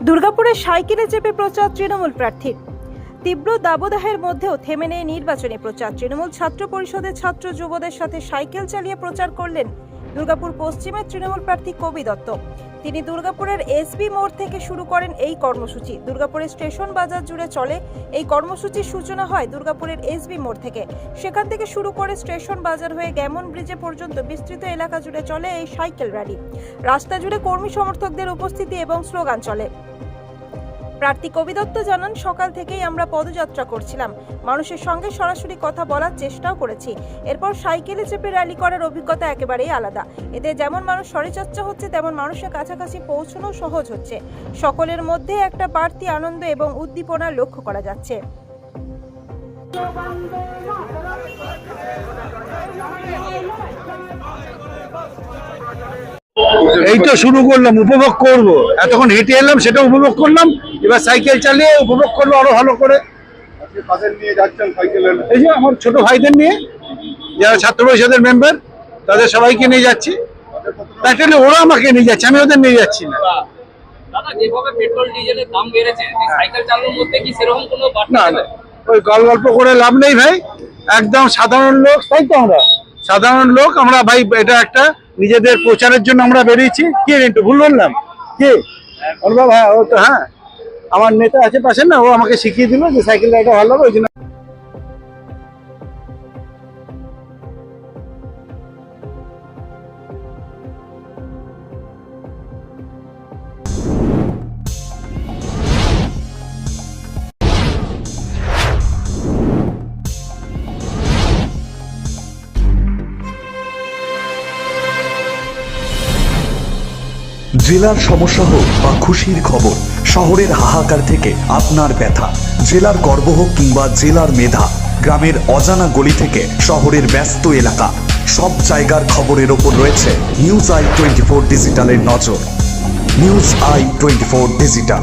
দুর্গাপুরে সাইকেলে চেপে প্রচার তৃণমূল প্রার্থীর। তীব্র দাবদাহের মধ্যেও থেমে নেই নির্বাচনী প্রচার। তৃণমূল ছাত্র পরিষদের ছাত্র যুবদের সাথে সাইকেল চালিয়ে প্রচার করলেন দুর্গাপুর পশ্চিমের তৃণমূল প্রার্থী কবি দত্ত। তিনি দুর্গাপুরের এসবি মোড় থেকে শুরু করেন এই কর্মসূচি। দুর্গাপুরের স্টেশন বাজার জুড়ে চলে এই কর্মসূচির সূচনা হয় দুর্গাপুরের এসবি মোড় থেকে। সেখান থেকে শুরু করে স্টেশন বাজার হয়ে গ্যামন ব্রিজে পর্যন্ত বিস্তৃত এলাকা জুড়ে চলে এই সাইকেল র্যালি। রাস্তা জুড়ে কর্মী সমর্থকদের উপস্থিতি এবং স্লোগান চলে। প্রার্থী কবি দত্ত জানান, সকাল থেকেই আমরা পদযাত্রা করছিলাম, মানুষের সঙ্গে সরাসরি কথা বলার চেষ্টাও করেছি। এরপর সাইকেলে চেপে র্যালি করার অভিজ্ঞতা একেবারেই আলাদা। এতে যেমন মানুষ শরীরচর্চা হচ্ছে, তেমন মানুষের কাছাকাছি পৌঁছানো সহজ হচ্ছে। সকলের মধ্যে একটা বাড়তি আনন্দ এবং উদ্দীপনা লক্ষ্য করা যাচ্ছে। এই তো শুরু করলাম, উপভোগ করব। এতক্ষণ হেঁটে এলাম, সেটা উপভোগ করলাম। এবার সাইকেল চালিয়ে উপভোগ করবো আরো ভালো করে। এই যে আমার ছোট ভাইদের নিয়ে, যারা ছাত্র পরিষদের মেম্বার, তাদের সবাইকে নিয়ে যাচ্ছি। তাহলে ওরা আমাকে নিয়ে যাচ্ছে, আমি ওদের নিয়ে যাচ্ছি না। না না, ওই গল্প করে লাভ নেই ভাই। একদম সাধারণ লোক, তাই তো আমরা সাধারণ লোক। আমরা ভাই এটা একটা নিজেদের প্রচারের জন্য আমরা বেরিয়েছি। কি একটু ভুল বললাম কি অনুভব? হ্যাঁ, ও তো হ্যাঁ, আমার নেতা আছে পাশে না, ও আমাকে শিখিয়ে দিল যে সাইকেল রাইডটা ভালো হবে, ওই জন্য। জেলার সমস্যা হোক বা খুশির খবর, শহরের হাহাকার থেকে আপনার ব্যথা, জেলার গর্ব হোক কিংবা জেলার মেধা, গ্রামের অজানা গলি থেকে শহরের ব্যস্ত এলাকা, সব জায়গার খবরের ওপর রয়েছে নিউজ আই 24 ডিজিটালের নজর। News I 24 digital.